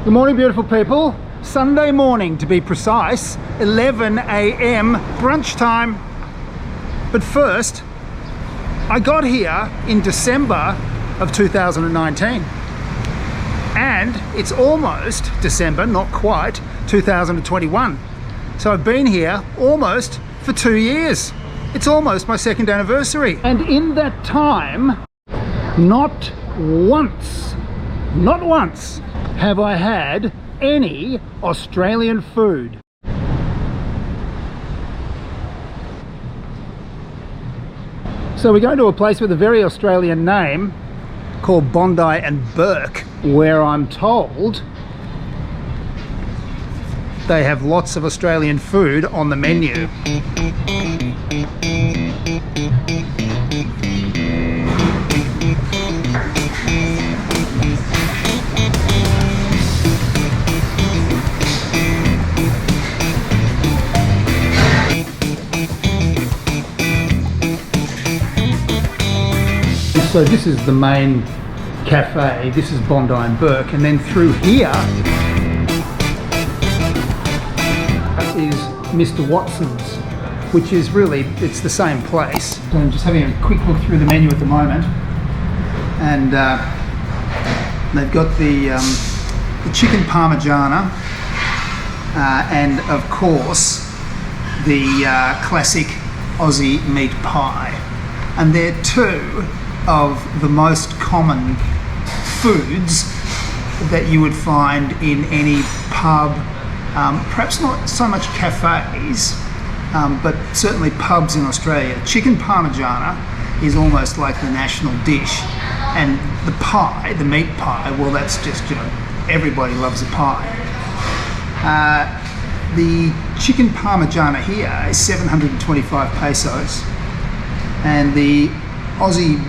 Good morning, beautiful people. Sunday morning, to be precise, 11 a.m. brunch time. But first, I got here in December of 2019. And it's almost December, not quite, 2021. So I've been here almost for 2 years. It's almost my second anniversary. And in that time, not once have I had any Australian food. So we're going to a place with a very Australian name called Bondi Burke, where I'm told they have lots of Australian food on the menu. So this is the main cafe, this is Bondi Burke, and then through here is Mr. Watson's, which is really, it's the same place. So I'm just having a quick look through the menu at the moment, and they've got the chicken Parmigiana, and of course the classic Aussie meat pie, and they're two of the most common foods that you would find in any pub, perhaps not so much cafes, but certainly pubs in Australia. Chicken Parmigiana is almost like the national dish, and the pie, the meat pie, well, that's just, you know, everybody loves a pie. The chicken Parmigiana here is 725 pesos, and the Aussie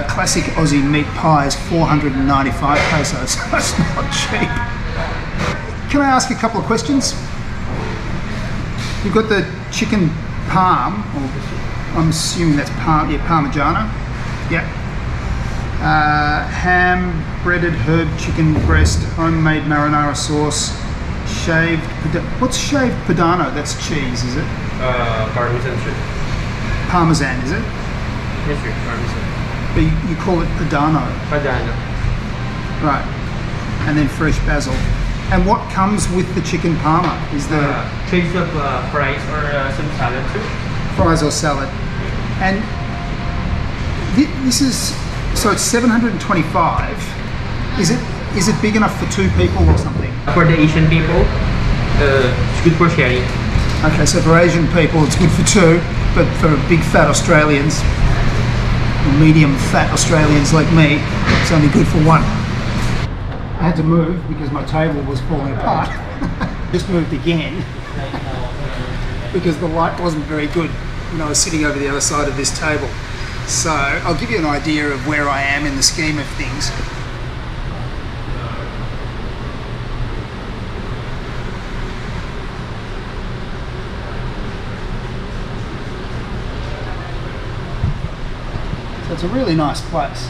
classic Aussie meat pie is 495 pesos. That's not cheap. Can I ask a couple of questions? You've got the chicken parm, or I'm assuming that's Parmigiana. Yeah. Ham, breaded herb chicken breast, homemade marinara sauce, shaved. What's shaved pedano? That's cheese, is it? Parmesan strip. Parmesan, is it? Yes, sir. Parmesan. But you call it pedano. Pedano. Right. And then fresh basil. And what comes with the chicken parma? Is there trays of fries or some salad too? Fries or salad? And this is, so it's 725. Is it big enough for two people or something? For the Asian people, it's good for sharing. Okay, so for Asian people it's good for two, but for big fat Australians, medium fat Australians like me, it's only good for one. I had to move because my table was falling apart. Just moved again because the light wasn't very good when I was sitting over the other side of this table. So I'll give you an idea of where I am in the scheme of things. So it's a really nice place.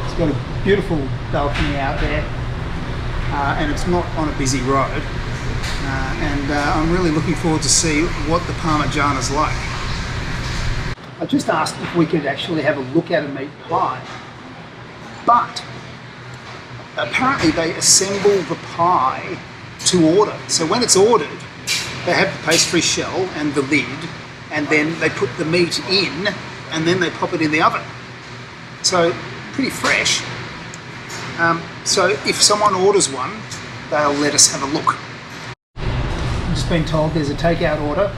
It's got a beautiful balcony out there, and it's not on a busy road. I'm really looking forward to see what the Parmigiana's like. I just asked if we could actually have a look at a meat pie, but apparently they assemble the pie to order. So when it's ordered, they have the pastry shell and the lid, and then they put the meat in, and then they pop it in the oven. So pretty fresh. So if someone orders one, they'll let us have a look. I've just been told there's a takeout order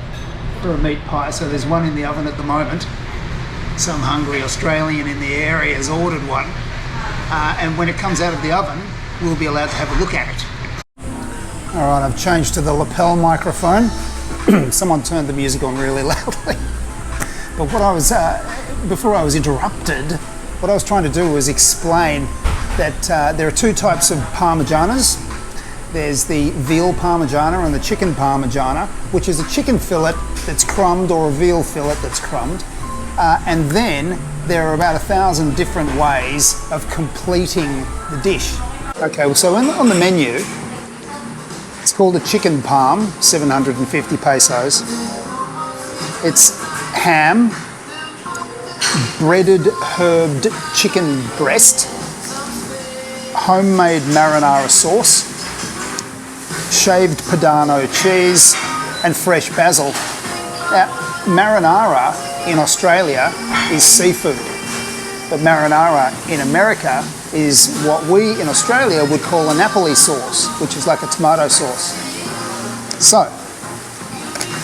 for a meat pie, so there's one in the oven at the moment. Some hungry Australian in the area has ordered one, and when it comes out of the oven, we'll be allowed to have a look at it. All right, I've changed to the lapel microphone. Someone turned the music on really loudly. But what I was, before I was interrupted, what I was trying to do was explain that there are two types of Parmigianas. There's the veal Parmigiana and the chicken Parmigiana, which is a chicken fillet that's crumbed or a veal fillet that's crumbed. And then there are about 1,000 different ways of completing the dish. Okay, well, so on the menu, it's called a chicken palm, 750 pesos. It's ham, breaded herbed chicken breast, homemade marinara sauce, shaved Padano cheese, and fresh basil. Now, marinara in Australia is seafood, but marinara in America is what we in Australia would call a Napoli sauce, which is like a tomato sauce. So,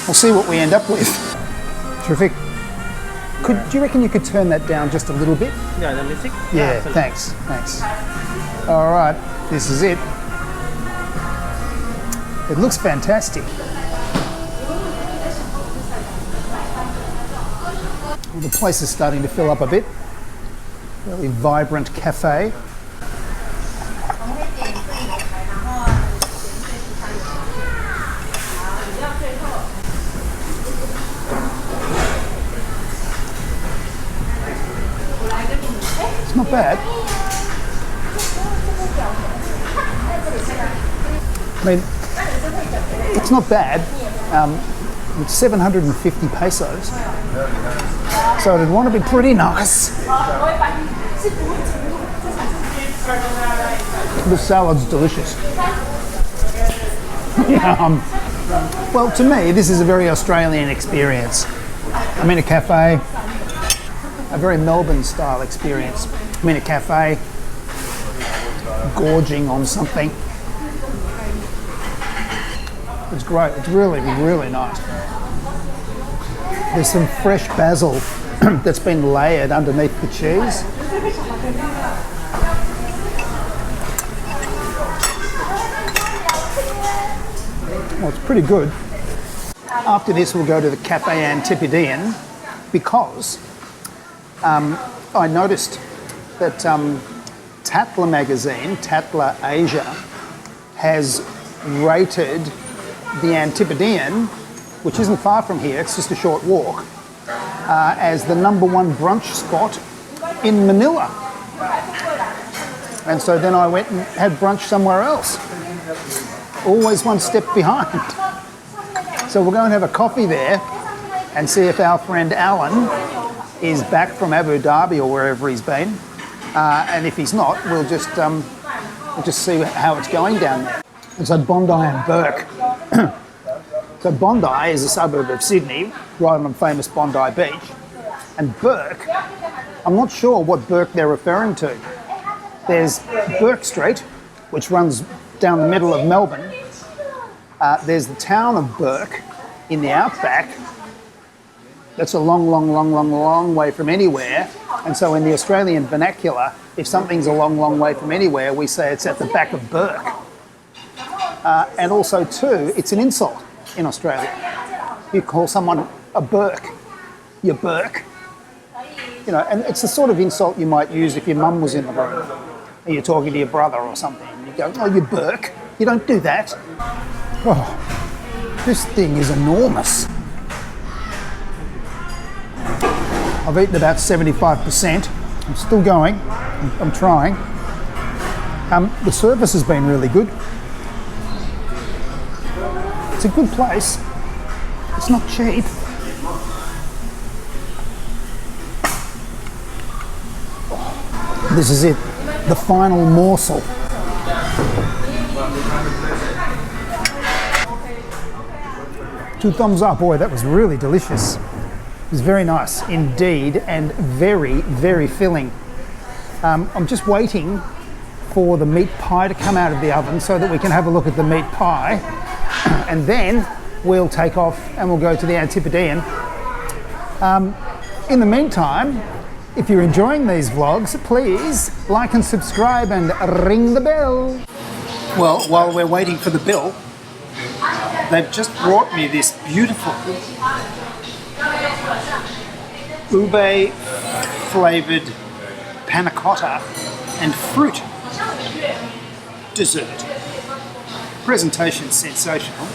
we'll see what we end up with. Terrific. Do you reckon you could turn that down just a little bit? Yeah, the music? Yeah, thanks. All right, this is it. It looks fantastic. Well, the place is starting to fill up a bit. Really vibrant cafe. It's not bad. I mean, it's not bad. It's 750 pesos. So it'd want to be pretty nice. The salad's delicious. Well, to me, this is a very Australian experience. I'm in a cafe, a very Melbourne-style experience. I'm in a cafe, gorging on something. It's great. It's really, really nice. There's some fresh basil that's been layered underneath the cheese. Well, it's pretty good. After this, we'll go to the Cafe Antipodean because I noticed that Cattleya magazine, Cattleya Asia, has rated the Antipodean, which isn't far from here, it's just a short walk, as the #1 brunch spot in Manila. And so then I went and had brunch somewhere else. Always one step behind. So we'll go and have a coffee there and see if our friend Alan is back from Abu Dhabi or wherever he's been. And if he's not, we'll just see how it's going down there. And so Bondi and Burke. So Bondi is a suburb of Sydney, right on famous Bondi Beach. And Burke, I'm not sure what Burke they're referring to. There's Burke Street, which runs down the middle of Melbourne. There's the town of Burke in the outback. That's a long way from anywhere. And so in the Australian vernacular, if something's a long way from anywhere, we say it's at the back of Burke. And also too, it's an insult in Australia. You call someone a Burke, you Burke. You know, and it's the sort of insult you might use if your mum was in the room and you're talking to your brother or something. You go, oh, you Burke. You don't do that. Oh, this thing is enormous. I've eaten about 75%. I'm still going. I'm trying. The service has been really good. It's a good place. It's not cheap. This is it, the final morsel. Two thumbs up, boy, that was really delicious. It was very nice indeed and very, very filling. I'm just waiting for the meat pie to come out of the oven so that we can have a look at the meat pie. And then we'll take off and we'll go to the Antipodean. In the meantime, if you're enjoying these vlogs, please like and subscribe and ring the bell. Well, while we're waiting for the bill, they've just brought me this beautiful ube flavoured panna cotta and fruit dessert. Presentation sensational.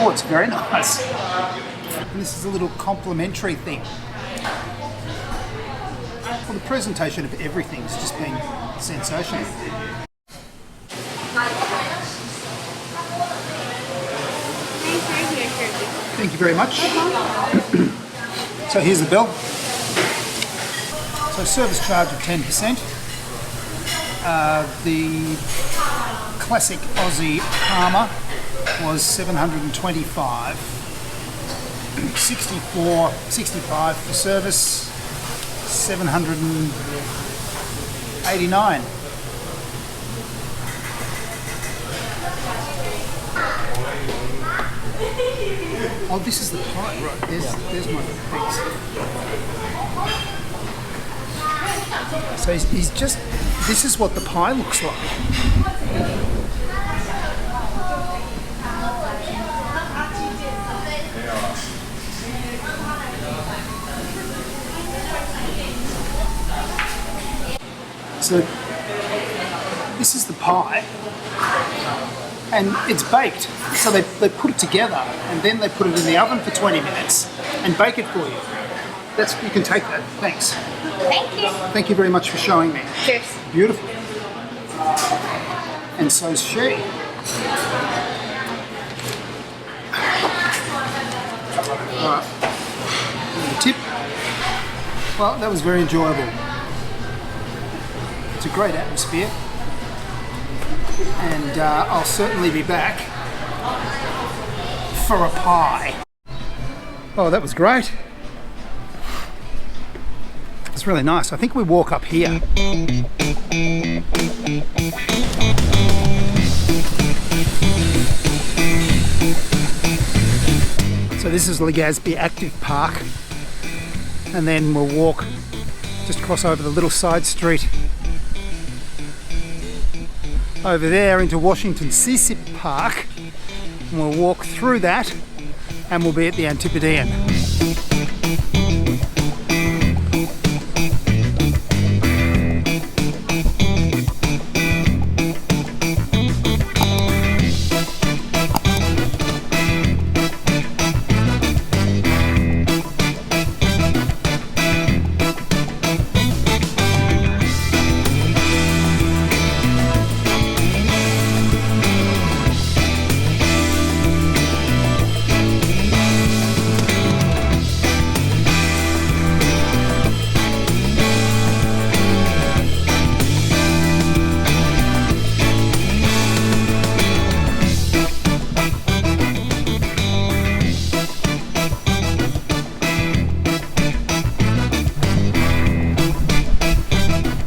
Oh, it's very nice. And this is a little complimentary thing. Well, the presentation of everything has just been sensational. Thank you very much. So here's the bill. So service charge of 10%. The classic Aussie Parma was $725. 65 for service, $789. Oh, this is the pie, right? There's my piece. So he's just, this is what the pie looks like. So this is the pie, and it's baked. So they put it together, and then they put it in the oven for 20 minutes and bake it for you. You can take that. Thanks. Thank you. Thank you very much for showing me. Cheers. Beautiful. And so's she. Alright. Tip. Well, that was very enjoyable. It's a great atmosphere. And I'll certainly be back for a pie. Oh, that was great. It's really nice. I think we walk up here. So this is Legaspi Active Park, and then we'll walk, just cross over the little side street over there into Washington Seasip Park, and we'll walk through that and we'll be at the Antipodean.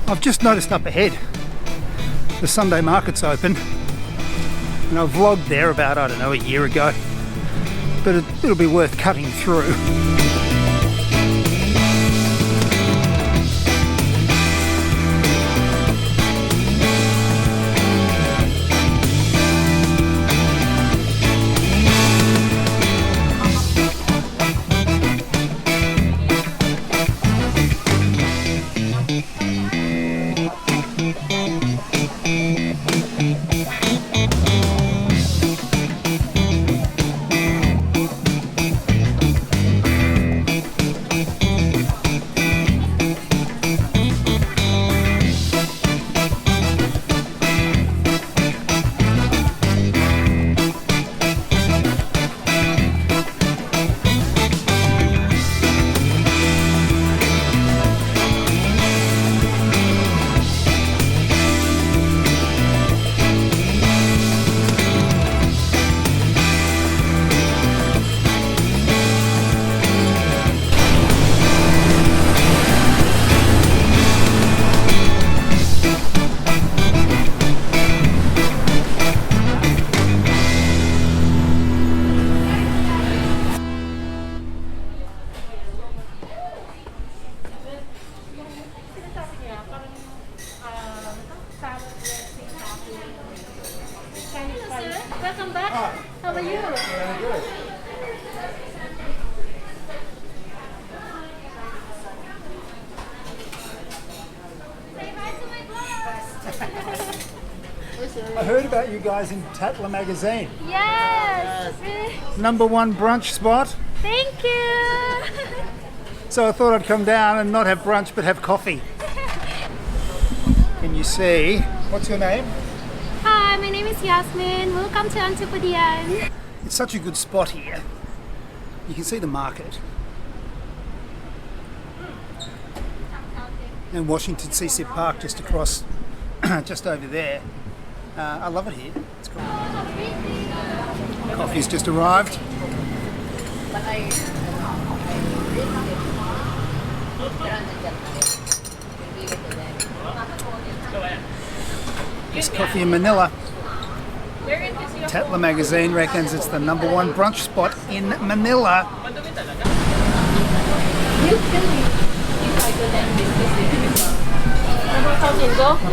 I've just noticed up ahead the Sunday market's open, and I vlogged there about, I don't know, a year ago, but it'll be worth cutting through. Welcome back. How are you? Very good. Say hi to my vlog. I heard about you guys in Cattleya magazine. Yes. #1 brunch spot. Thank you. So I thought I'd come down and not have brunch but have coffee. Can you see? What's your name? Hi, my name is Yasmin. Welcome to Antipodean. It's such a good spot here. You can see the market. And Washington CC Park just across, just over there. I love it here. It's cool. Coffee's just arrived. Best coffee in Manila. Cattleya magazine reckons it's the #1 brunch spot in Manila.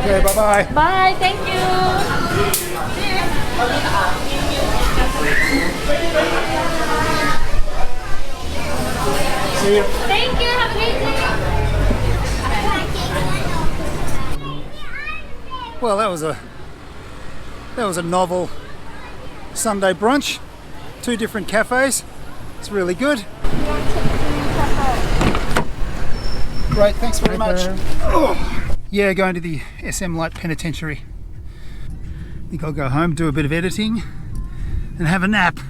Okay, bye-bye. Bye, thank you. See you. Thank you, have a great day. Well, that was a novel Sunday brunch. 2 different cafes. It's really good. Great, thanks very much. Oh. Yeah, going to the SM Light Penitentiary. I think I'll go home, do a bit of editing, and have a nap.